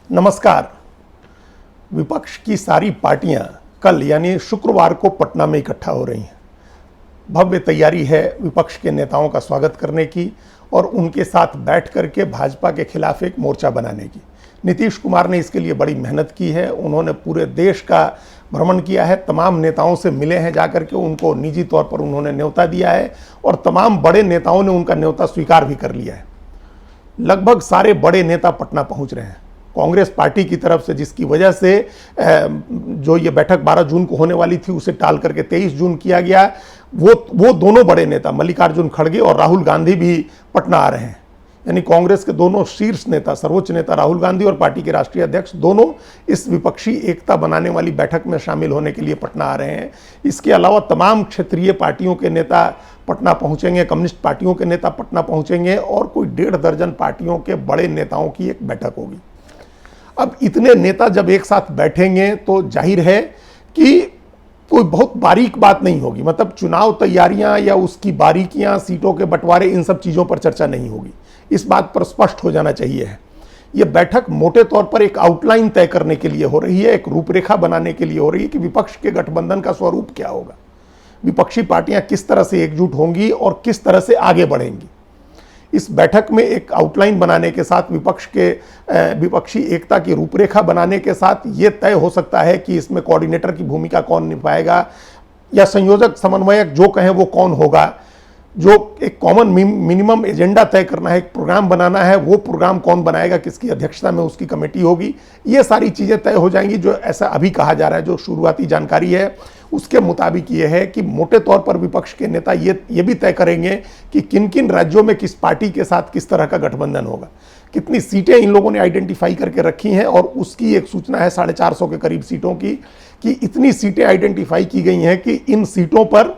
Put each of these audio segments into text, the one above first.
नमस्कार। विपक्ष की सारी पार्टियां कल यानी शुक्रवार को पटना में इकट्ठा हो रही हैं। भव्य तैयारी है विपक्ष के नेताओं का स्वागत करने की और उनके साथ बैठ करके भाजपा के खिलाफ एक मोर्चा बनाने की। नीतीश कुमार ने इसके लिए बड़ी मेहनत की है। उन्होंने पूरे देश का भ्रमण किया है, तमाम नेताओं से मिले हैं, जाकर के उनको निजी तौर पर उन्होंने न्योता दिया है और तमाम बड़े नेताओं ने उनका न्योता स्वीकार भी कर लिया है। लगभग सारे बड़े नेता पटना पहुंच रहे हैं। कांग्रेस पार्टी की तरफ से, जिसकी वजह से जो ये बैठक 12 जून को होने वाली थी उसे टाल करके 23 जून किया गया, वो दोनों बड़े नेता मल्लिकार्जुन खड़गे और राहुल गांधी भी पटना आ रहे हैं। यानी कांग्रेस के दोनों शीर्ष नेता, सर्वोच्च नेता राहुल गांधी और पार्टी के राष्ट्रीय अध्यक्ष दोनों इस विपक्षी एकता बनाने वाली बैठक में शामिल होने के लिए पटना आ रहे हैं। इसके अलावा तमाम क्षेत्रीय पार्टियों के नेता पटना पहुंचेंगे, कम्युनिस्ट पार्टियों के नेता पटना पहुंचेंगे और कोई 1.5 दर्जन पार्टियों के बड़े नेताओं की एक बैठक होगी। अब इतने नेता जब एक साथ बैठेंगे तो जाहिर है कि कोई बहुत बारीक बात नहीं होगी। मतलब चुनाव तैयारियां या उसकी बारीकियां, सीटों के बंटवारे, इन सब चीज़ों पर चर्चा नहीं होगी। इस बात पर स्पष्ट हो जाना चाहिए है। यह बैठक मोटे तौर पर एक आउटलाइन तय करने के लिए हो रही है, एक रूपरेखा बनाने के लिए हो रही है कि विपक्ष के गठबंधन का स्वरूप क्या होगा, विपक्षी पार्टियां किस तरह से एकजुट होंगी और किस तरह से आगे बढ़ेंगी। इस बैठक में एक आउटलाइन बनाने के साथ, विपक्षी एकता की रूपरेखा बनाने के साथ ये तय हो सकता है कि इसमें कोऑर्डिनेटर की भूमिका कौन निभाएगा या संयोजक समन्वयक जो कहें वो कौन होगा। जो एक कॉमन मिनिमम एजेंडा तय करना है, एक प्रोग्राम बनाना है, वो प्रोग्राम कौन बनाएगा, किसकी अध्यक्षता में उसकी कमेटी होगी, ये सारी चीज़ें तय हो जाएंगी। जो ऐसा अभी कहा जा रहा है, जो शुरुआती जानकारी है उसके मुताबिक ये है कि मोटे तौर पर विपक्ष के नेता ये भी तय करेंगे कि किन किन राज्यों में किस पार्टी के साथ किस तरह का गठबंधन होगा। कितनी सीटें इन लोगों ने आइडेंटिफाई करके रखी हैं और उसकी एक सूचना है 450 के करीब सीटों की, कि इतनी सीटें आइडेंटिफाई की गई हैं कि इन सीटों पर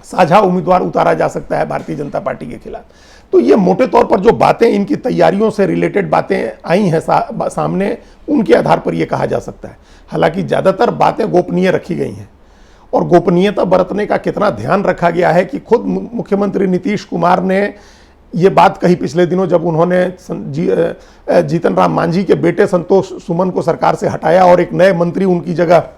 साझा उम्मीदवार उतारा जा सकता है भारतीय जनता पार्टी के खिलाफ। तो ये मोटे तौर पर जो बातें, इनकी तैयारियों से रिलेटेड बातें आई हैं सामने, उनके आधार पर यह कहा जा सकता है। हालांकि ज़्यादातर बातें गोपनीय रखी गई हैं और गोपनीयता बरतने का कितना ध्यान रखा गया है कि खुद मुख्यमंत्री नीतीश कुमार ने ये बात कही पिछले दिनों, जब उन्होंने जीतन राम मांझी के बेटे संतोष सुमन को सरकार से हटाया और एक नए मंत्री उनकी जगह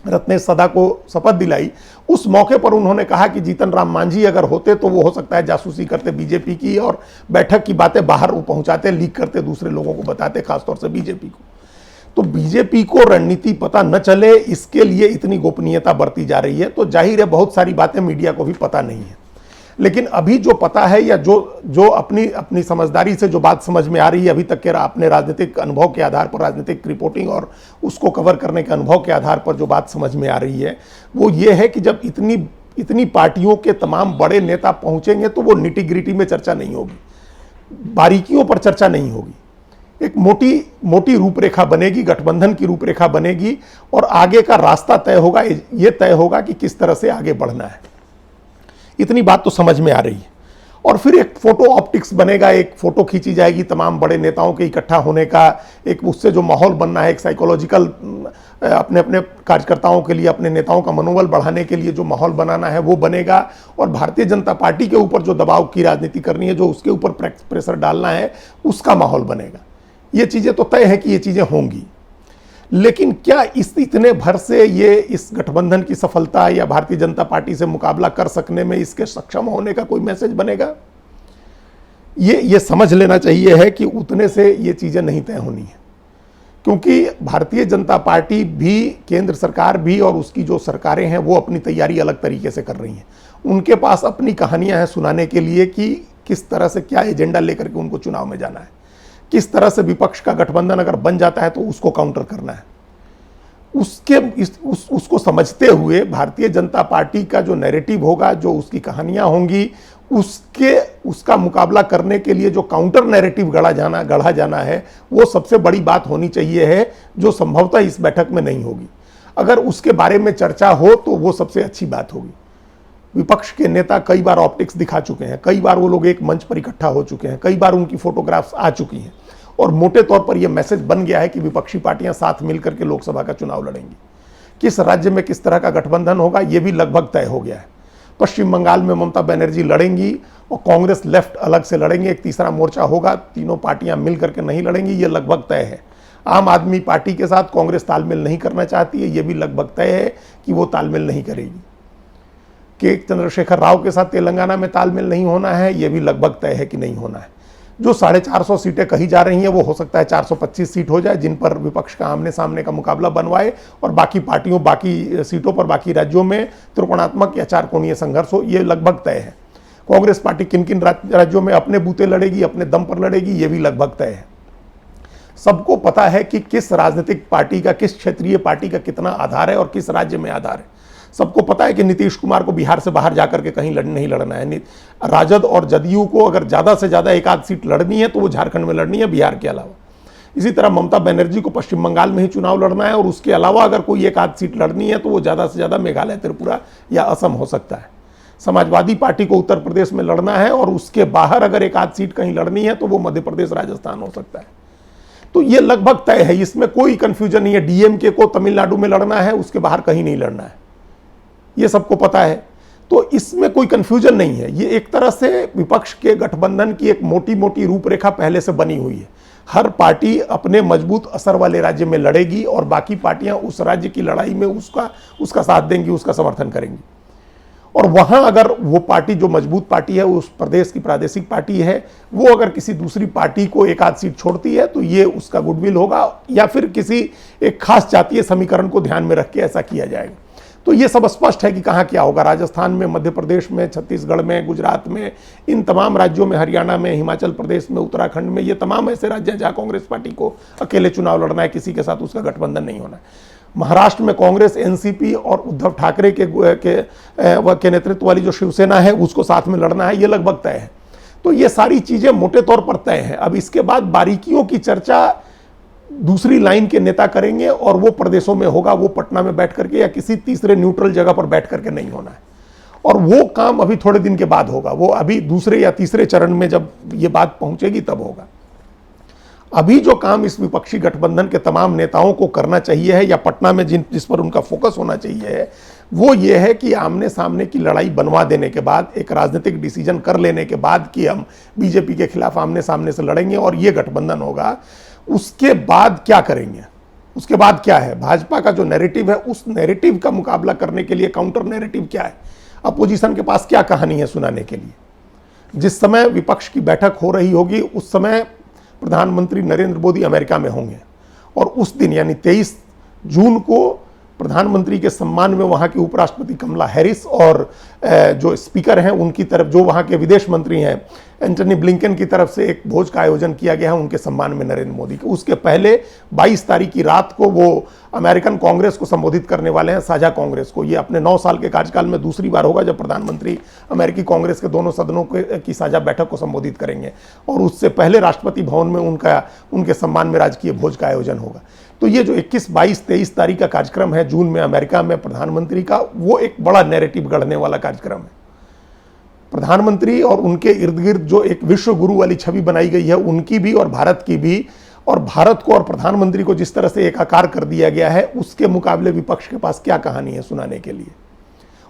रत्नेश सदा को शपथ दिलाई। उस मौके पर उन्होंने कहा कि जीतन राम मांझी अगर होते तो वो हो सकता है जासूसी करते बीजेपी की और बैठक की बातें बाहर पहुंचाते, लीक करते, दूसरे लोगों को बताते, खासतौर से बीजेपी को। तो बीजेपी को रणनीति पता न चले, इसके लिए इतनी गोपनीयता बरती जा रही है। तो जाहिर है बहुत सारी बातें मीडिया को भी पता नहीं है, लेकिन अभी जो पता है या जो अपनी समझदारी से जो बात समझ में आ रही है अभी तक के अपने राजनीतिक अनुभव के आधार पर, राजनीतिक रिपोर्टिंग और उसको कवर करने के अनुभव के आधार पर जो बात समझ में आ रही है वो ये है कि जब इतनी पार्टियों के तमाम बड़े नेता पहुंचेंगे तो वो निटी ग्रिटी में चर्चा नहीं होगी, बारीकियों पर चर्चा नहीं होगी। एक मोटी रूपरेखा बनेगी, गठबंधन की रूपरेखा बनेगी और आगे का रास्ता तय होगा। ये तय होगा कि किस तरह से आगे बढ़ना है। इतनी बात तो समझ में आ रही है। और फिर एक फोटो ऑप्टिक्स बनेगा, एक फोटो खींची जाएगी तमाम बड़े नेताओं के इकट्ठा होने का, एक उससे जो माहौल बनना है, एक साइकोलॉजिकल अपने अपने कार्यकर्ताओं के लिए, अपने नेताओं का मनोबल बढ़ाने के लिए जो माहौल बनाना है वो बनेगा। और भारतीय जनता पार्टी के ऊपर जो दबाव की राजनीति करनी है, जो उसके ऊपर प्रेशर डालना है, उसका माहौल बनेगा। ये चीज़ें तो तय है कि ये चीज़ें होंगी, लेकिन क्या इतने भर से ये इस गठबंधन की सफलता या भारतीय जनता पार्टी से मुकाबला कर सकने में इसके सक्षम होने का कोई मैसेज बनेगा? ये समझ लेना चाहिए है कि उतने से ये चीज़ें नहीं तय होनी है, क्योंकि भारतीय जनता पार्टी भी, केंद्र सरकार भी और उसकी जो सरकारें हैं वो अपनी तैयारी अलग तरीके से कर रही हैं। उनके पास अपनी कहानियां हैं सुनाने के लिए कि किस तरह से क्या एजेंडा लेकर के उनको चुनाव में जाना है, किस तरह से विपक्ष का गठबंधन अगर बन जाता है तो उसको काउंटर करना है। उसको समझते हुए भारतीय जनता पार्टी का जो नैरेटिव होगा, जो उसकी कहानियां होंगी, उसका मुकाबला करने के लिए जो काउंटर नैरेटिव गढ़ा जाना है, वो सबसे बड़ी बात होनी चाहिए है, जो संभवतः इस बैठक में नहीं होगी। अगर उसके बारे में चर्चा हो तो वो सबसे अच्छी बात होगी। विपक्ष के नेता कई बार ऑप्टिक्स दिखा चुके हैं, कई बार वो लोग एक मंच पर इकट्ठा हो चुके हैं, कई बार उनकी फोटोग्राफ्स आ चुकी हैं और मोटे तौर पर यह मैसेज बन गया है कि विपक्षी पार्टियां साथ मिलकर के लोकसभा का चुनाव लड़ेंगी। किस राज्य में किस तरह का गठबंधन होगा यह भी लगभग तय हो गया है। पश्चिम बंगाल में ममता बनर्जी लड़ेंगी और कांग्रेस लेफ्ट अलग से लड़ेंगे, एक तीसरा मोर्चा होगा, तीनों पार्टियां मिल करके नहीं लड़ेंगी, ये लगभग तय है। आम आदमी पार्टी के साथ कांग्रेस तालमेल नहीं करना चाहती है, यह भी लगभग तय है कि वो तालमेल नहीं करेगी। के चंद्रशेखर राव के साथ तेलंगाना में तालमेल नहीं होना है, यह भी लगभग तय है कि नहीं होना है। जो 450 सीटें कही जा रही हैं वो हो सकता है 425 सीट हो जाए, जिन पर विपक्ष का आमने सामने का मुकाबला बनवाए, और बाकी पार्टियों बाकी सीटों पर बाकी राज्यों में त्रिकोणात्मक या चार कोणीय संघर्ष हो, ये लगभग तय है। कांग्रेस पार्टी किन किन राज्यों में अपने बूते लड़ेगी, अपने दम पर लड़ेगी, ये भी लगभग तय है। सबको पता है कि किस राजनीतिक पार्टी का, किस क्षेत्रीय पार्टी का कितना आधार है और किस राज्य में आधार है। सबको पता है कि नीतीश कुमार को बिहार से बाहर जाकर के कहीं नहीं लड़ना है। राजद और जदयू को अगर ज़्यादा से ज़्यादा एक आध सीट लड़नी है तो वो झारखंड में लड़नी है, बिहार के अलावा। इसी तरह ममता बनर्जी को पश्चिम बंगाल में ही चुनाव लड़ना है, और उसके अलावा अगर कोई एक आध सीट लड़नी है तो वो ज़्यादा से ज़्यादा मेघालय, त्रिपुरा या असम हो सकता है। समाजवादी पार्टी को उत्तर प्रदेश में लड़ना है, और उसके बाहर अगर एक आध सीट कहीं लड़नी है तो वो मध्य प्रदेश, राजस्थान हो सकता है। तो ये लगभग तय है, इसमें कोई कंफ्यूजन नहीं है। डीएमके को तमिलनाडु में लड़ना है, उसके बाहर कहीं नहीं लड़ना है, ये सबको पता है। तो इसमें कोई कंफ्यूजन नहीं है। ये एक तरह से विपक्ष के गठबंधन की एक मोटी मोटी रूपरेखा पहले से बनी हुई है। हर पार्टी अपने मजबूत असर वाले राज्य में लड़ेगी, और बाकी पार्टियां उस राज्य की लड़ाई में उसका साथ देंगी, उसका समर्थन करेंगी। और वहां अगर वो पार्टी जो मजबूत पार्टी है, उस प्रदेश की प्रादेशिक पार्टी है, वो अगर किसी दूसरी पार्टी को एक आध सीट छोड़ती है तो ये उसका गुडविल होगा, या फिर किसी एक खास जातीय समीकरण को ध्यान में रख के ऐसा किया जाएगा। तो ये सब स्पष्ट है कि कहाँ क्या होगा। राजस्थान में, मध्य प्रदेश में, छत्तीसगढ़ में, गुजरात में, इन तमाम राज्यों में, हरियाणा में, हिमाचल प्रदेश में, उत्तराखंड में, ये तमाम ऐसे राज्य हैं जहाँ कांग्रेस पार्टी को अकेले चुनाव लड़ना है, किसी के साथ उसका गठबंधन नहीं होना है। महाराष्ट्र में कांग्रेस, एनसीपी और उद्धव ठाकरे के नेतृत्व वाली जो शिवसेना है, उसको साथ में लड़ना है, ये लगभग तय है। तो ये सारी चीजें मोटे तौर पर तय हैं। अब इसके बाद बारीकियों की चर्चा दूसरी लाइन के नेता करेंगे, और वो प्रदेशों में होगा, वो पटना में बैठ करके या किसी तीसरे न्यूट्रल जगह पर बैठ करके नहीं होना है। और वो काम अभी थोड़े दिन के बाद होगा, वो अभी दूसरे या तीसरे चरण में जब ये बात पहुंचेगी तब होगा। अभी जो काम इस विपक्षी गठबंधन के तमाम नेताओं को करना चाहिए है, या पटना में जिस पर उनका फोकस होना चाहिए है, वो ये है कि आमने सामने की लड़ाई बनवा देने के बाद, एक राजनीतिक डिसीजन कर लेने के बाद कि हम बीजेपी के खिलाफ आमने सामने से लड़ेंगे और ये गठबंधन होगा, उसके बाद क्या करेंगे, उसके बाद क्या है। भाजपा का जो नैरेटिव है, उस नैरेटिव का मुकाबला करने के लिए काउंटर नैरेटिव क्या है, अपोजिशन के पास क्या कहानी है सुनाने के लिए। जिस समय विपक्ष की बैठक हो रही होगी, उस समय प्रधानमंत्री नरेंद्र मोदी अमेरिका में होंगे, और उस दिन यानी 23 जून को प्रधानमंत्री के सम्मान में वहाँ की उपराष्ट्रपति कमला हैरिस और जो स्पीकर हैं उनकी तरफ, जो वहाँ के विदेश मंत्री हैं एंटनी ब्लिंकन की तरफ से एक भोज का आयोजन किया गया है उनके सम्मान में नरेंद्र मोदी के। उसके पहले 22 तारीख की रात को वो अमेरिकन कांग्रेस को संबोधित करने वाले हैं, साझा कांग्रेस को। ये अपने 9 साल के कार्यकाल में दूसरी बार होगा जब प्रधानमंत्री अमेरिकी कांग्रेस के दोनों सदनों की साझा बैठक को संबोधित करेंगे, और उससे पहले राष्ट्रपति भवन में उनके सम्मान में राजकीय भोज का आयोजन होगा। तो ये जो 21, 22, 23 तारीख का कार्यक्रम है जून में अमेरिका में प्रधानमंत्री का, वो एक बड़ा नैरेटिव गढ़ने वाला कार्यक्रम है। प्रधानमंत्री और उनके इर्द गिर्द जो एक विश्व गुरु वाली छवि बनाई गई है उनकी भी और भारत की भी, और भारत को और प्रधानमंत्री को जिस तरह से एकाकार कर दिया गया है, उसके मुकाबले विपक्ष के पास क्या कहानी है सुनाने के लिए।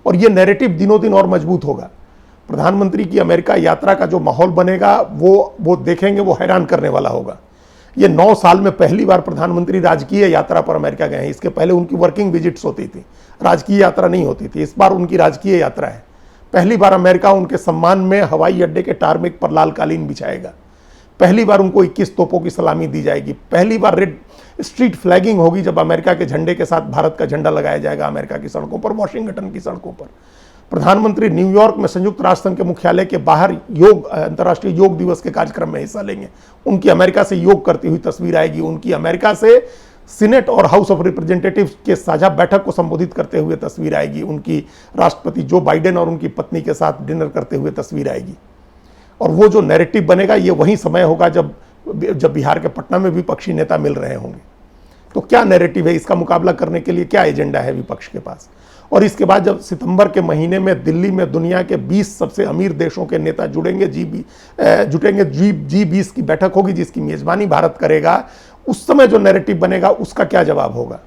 और ये नैरेटिव दिनों दिन और मजबूत होगा। प्रधानमंत्री की अमेरिका यात्रा का जो माहौल बनेगा वो देखेंगे, वो हैरान करने वाला होगा। ये 9 साल में पहली बार प्रधानमंत्री राजकीय यात्रा पर अमेरिका गए हैं। इसके पहले उनकी वर्किंग विजिट्स होती थी, राजकीय यात्रा नहीं होती थी। इस बार उनकी राजकीय यात्रा है। पहली बार अमेरिका उनके सम्मान में हवाई अड्डे के टारमेक पर लाल कालीन बिछाएगा। पहली बार उनको 21 तोपों की सलामी दी जाएगी। पहली बार रेड स्ट्रीट फ्लैगिंग होगी जब अमेरिका के झंडे के साथ भारत का झंडा लगाया जाएगा अमेरिका की सड़कों पर, वॉशिंगटन की सड़कों पर। प्रधानमंत्री न्यूयॉर्क में संयुक्त राष्ट्र संघ के मुख्यालय के बाहर अंतर्राष्ट्रीय योग दिवस के कार्यक्रम में हिस्सा लेंगे। उनकी अमेरिका से योग करती हुई तस्वीर आएगी। उनकी अमेरिका से सीनेट और हाउस ऑफ रिप्रेजेंटेटिव्स के साझा बैठक को संबोधित करते हुए तस्वीर आएगी। उनकी राष्ट्रपति जो बाइडेन और उनकी पत्नी के साथ डिनर करते हुए तस्वीर आएगी। और वो जो नैरेटिव बनेगा, ये वही समय होगा जब बिहार के पटना में विपक्षी नेता मिल रहे होंगे। तो क्या नैरेटिव है, इसका मुकाबला करने के लिए क्या एजेंडा है विपक्ष के पास। और इसके बाद जब सितंबर के महीने में दिल्ली में दुनिया के 20 सबसे अमीर देशों के नेता जुटेंगे, G20 की बैठक होगी जिसकी मेजबानी भारत करेगा, उस समय जो नैरेटिव बनेगा उसका क्या जवाब होगा।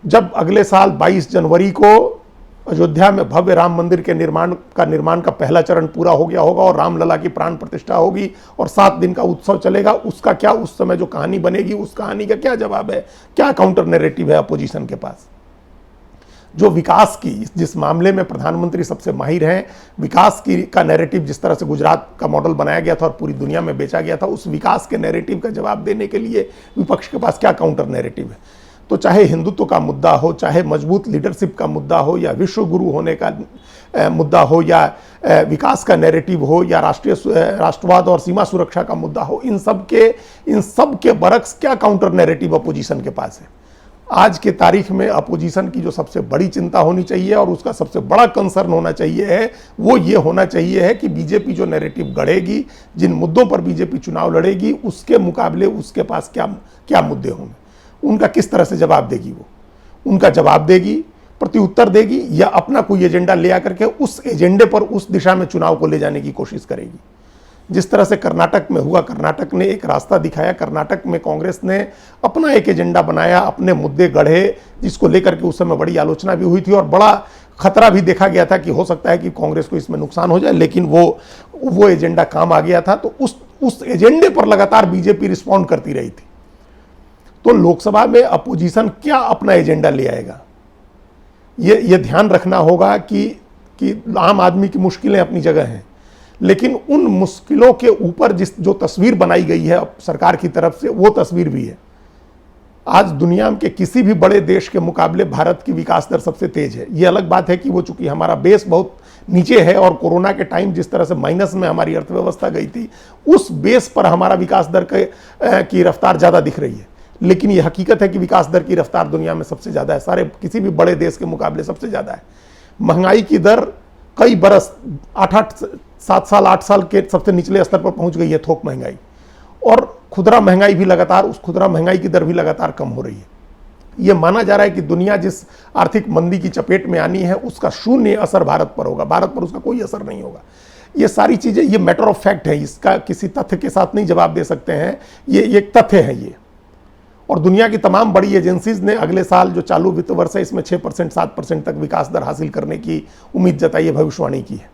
जब अगले साल 22 जनवरी को अयोध्या में भव्य राम मंदिर के निर्माण का पहला चरण पूरा हो गया होगा और रामलला की प्राण प्रतिष्ठा होगी और 7 दिन का उत्सव चलेगा। उसका क्या उस समय जो कहानी बनेगी, उस कहानी का क्या जवाब है, क्या काउंटर नैरेटिव है अपोजिशन के पास? जो विकास की, जिस मामले में प्रधानमंत्री सबसे माहिर हैं, विकास की का नैरेटिव जिस तरह से गुजरात का मॉडल बनाया गया था और पूरी दुनिया में बेचा गया था, उस विकास के नैरेटिव का जवाब देने के लिए विपक्ष के पास क्या काउंटर नैरेटिव है? तो चाहे हिंदुत्व का मुद्दा हो, चाहे मजबूत लीडरशिप का मुद्दा हो, या विश्व गुरु होने का मुद्दा हो, या विकास का नैरेटिव हो, या राष्ट्रवाद और सीमा सुरक्षा का मुद्दा हो, इन सब के बरक्स क्या काउंटर नैरेटिव अपोजिशन के पास है? आज के तारीख में अपोजिशन की जो सबसे बड़ी चिंता होनी चाहिए और उसका सबसे बड़ा कंसर्न होना चाहिए है, वो ये होना चाहिए है कि बीजेपी जो नैरेटिव गढ़ेगी, जिन मुद्दों पर बीजेपी चुनाव लड़ेगी, उसके मुकाबले उसके पास क्या मुद्दे होंगे, उनका किस तरह से जवाब देगी। वो उनका जवाब देगी, प्रत्युत्तर देगी, या अपना कोई एजेंडा ले आकर के उस एजेंडे पर उस दिशा में चुनाव को ले जाने की कोशिश करेगी। जिस तरह से कर्नाटक में हुआ, कर्नाटक ने एक रास्ता दिखाया, कर्नाटक में कांग्रेस ने अपना एक एजेंडा बनाया, अपने मुद्दे गढ़े, जिसको लेकर के उस समय बड़ी आलोचना भी हुई थी और बड़ा खतरा भी देखा गया था कि हो सकता है कि कांग्रेस को इसमें नुकसान हो जाए, लेकिन वो एजेंडा काम आ गया था। तो उस एजेंडे पर लगातार बीजेपी रिस्पॉन्ड करती रही थी। तो लोकसभा में अपोजिशन क्या अपना एजेंडा ले आएगा, ये ध्यान रखना होगा कि आम आदमी की मुश्किलें अपनी जगह हैं, लेकिन उन मुश्किलों के ऊपर जो तस्वीर बनाई गई है सरकार की तरफ से, वो तस्वीर भी है। आज दुनिया के किसी भी बड़े देश के मुकाबले भारत की विकास दर सबसे तेज है। ये अलग बात है कि वो चूंकि हमारा बेस बहुत नीचे है और कोरोना के टाइम जिस तरह से माइनस में हमारी अर्थव्यवस्था गई थी, उस बेस पर हमारा विकास दर की रफ्तार ज़्यादा दिख रही है। लेकिन ये हकीकत है कि विकास दर की रफ्तार दुनिया में सबसे ज़्यादा है, सारे किसी भी बड़े देश के मुकाबले सबसे ज़्यादा है। महंगाई की दर कई बरस 7 साल 8 साल के सबसे निचले स्तर पर पहुंच गई है, थोक महंगाई, और खुदरा महंगाई भी लगातार, उस खुदरा महंगाई की दर भी लगातार कम हो रही है। यह माना जा रहा है कि दुनिया जिस आर्थिक मंदी की चपेट में आनी है, उसका शून्य असर भारत पर होगा, भारत पर उसका कोई असर नहीं होगा। ये सारी चीज़ें, ये मैटर ऑफ फैक्ट है, इसका किसी तथ्य के साथ नहीं जवाब दे सकते हैं, ये एक तथ्य है ये। और दुनिया की तमाम बड़ी एजेंसीज ने अगले साल जो चालू वित्त वर्ष है, इसमें 6% 7% तक विकास दर हासिल करने की उम्मीद जताई है, भविष्यवाणी की है।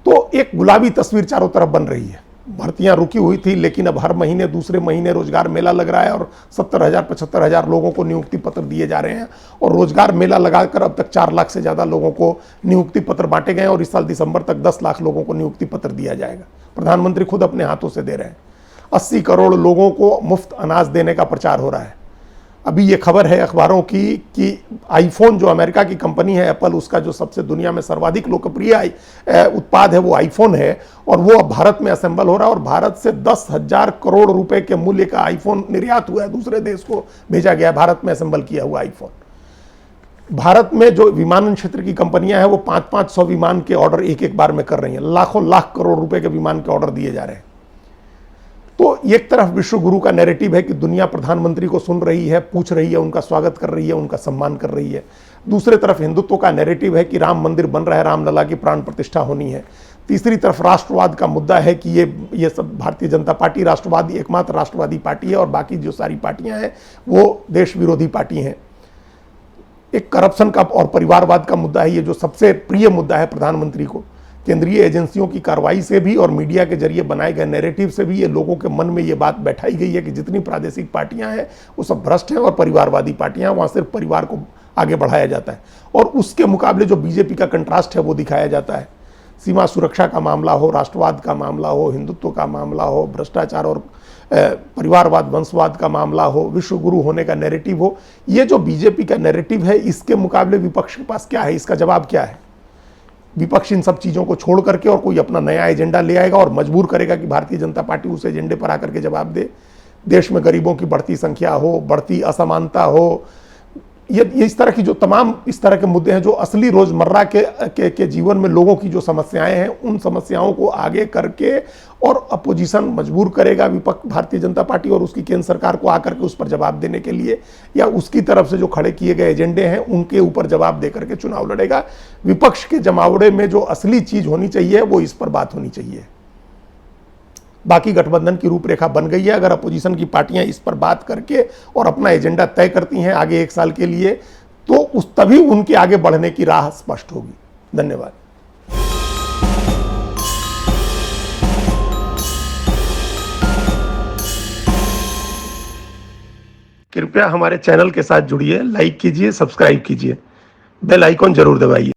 तो एक गुलाबी तस्वीर चारों तरफ बन रही है। भर्तियां रुकी हुई थी, लेकिन अब हर महीने दूसरे महीने रोजगार मेला लग रहा है और 70,000 75,000 लोगों को नियुक्ति पत्र दिए जा रहे हैं। और रोजगार मेला लगाकर अब तक 4 लाख से ज़्यादा लोगों को नियुक्ति पत्र बांटे गए और इस साल दिसंबर तक 10 लाख लोगों को नियुक्ति पत्र दिया जाएगा। प्रधानमंत्री खुद अपने हाथों से दे रहे हैं। 80 करोड़ लोगों को मुफ्त अनाज देने का प्रचार हो रहा है। अभी ये खबर है अखबारों की कि आईफोन, जो अमेरिका की कंपनी है एप्पल, उसका जो सबसे दुनिया में सर्वाधिक लोकप्रिय उत्पाद है वो आईफोन है, और वो अब भारत में असेंबल हो रहा है। और भारत से 10,000 करोड़ रुपए के मूल्य का आईफोन निर्यात हुआ है, दूसरे देश को भेजा गया है, भारत में असेंबल किया हुआ आईफोन। भारत में जो विमानन क्षेत्र की कंपनियां हैं वो 500-500 विमान के ऑर्डर एक बार में कर रही हैं, लाखों लाख करोड़ रुपए के विमान के ऑर्डर दिए जा रहे हैं। तो एक तरफ विश्व गुरु का नैरेटिव है कि दुनिया प्रधानमंत्री को सुन रही है, पूछ रही है, उनका स्वागत कर रही है, उनका सम्मान कर रही है। दूसरी तरफ हिंदुत्व का नैरेटिव है कि राम मंदिर बन रहा है, रामलला की प्राण प्रतिष्ठा होनी है। तीसरी तरफ राष्ट्रवाद का मुद्दा है कि ये सब भारतीय जनता पार्टी राष्ट्रवादी, एकमात्र राष्ट्रवादी पार्टी है और बाकी जो सारी पार्टियां हैं वो देश विरोधी पार्टी हैं। एक करप्शन का और परिवारवाद का मुद्दा है, ये जो सबसे प्रिय मुद्दा है प्रधानमंत्री को। केंद्रीय एजेंसियों की कार्रवाई से भी और मीडिया के जरिए बनाए गए नैरेटिव से भी ये लोगों के मन में ये बात बैठाई गई है कि जितनी प्रादेशिक पार्टियां हैं वो सब भ्रष्ट हैं और परिवारवादी पार्टियां, वहाँ सिर्फ परिवार को आगे बढ़ाया जाता है। और उसके मुकाबले जो बीजेपी का कंट्रास्ट है वो दिखाया जाता है। सीमा सुरक्षा का मामला हो, राष्ट्रवाद का मामला हो, हिंदुत्व का मामला हो, भ्रष्टाचार और परिवारवाद वंशवाद का मामला हो, विश्व गुरु होने का नैरेटिव हो, ये जो बीजेपी का नैरेटिव है, इसके मुकाबले विपक्ष के पास क्या है, इसका जवाब क्या है? विपक्ष इन सब चीज़ों को छोड़ करके और कोई अपना नया एजेंडा ले आएगा और मजबूर करेगा कि भारतीय जनता पार्टी उस एजेंडे पर आकर के जवाब दे। देश में गरीबों की बढ़ती संख्या हो, बढ़ती असमानता हो, ये इस तरह की जो तमाम इस तरह के मुद्दे हैं जो असली रोजमर्रा के जीवन में लोगों की जो समस्याएं हैं, उन समस्याओं को आगे करके और अपोजिशन मजबूर करेगा विपक्ष, भारतीय जनता पार्टी और उसकी केंद्र सरकार को आकर के उस पर जवाब देने के लिए, या उसकी तरफ से जो खड़े किए गए एजेंडे हैं उनके ऊपर जवाब देकर के चुनाव लड़ेगा। विपक्ष के जमावड़े में जो असली चीज होनी चाहिए वो इस पर बात होनी चाहिए। बाकी गठबंधन की रूपरेखा बन गई है। अगर अपोजिशन की पार्टियां इस पर बात करके और अपना एजेंडा तय करती हैं आगे 1 साल के लिए, तो उस तभी उनके आगे बढ़ने की राह स्पष्ट होगी। धन्यवाद। कृपया हमारे चैनल के साथ जुड़िए, लाइक कीजिए, सब्सक्राइब कीजिए, बेल आइकॉन जरूर दबाइए।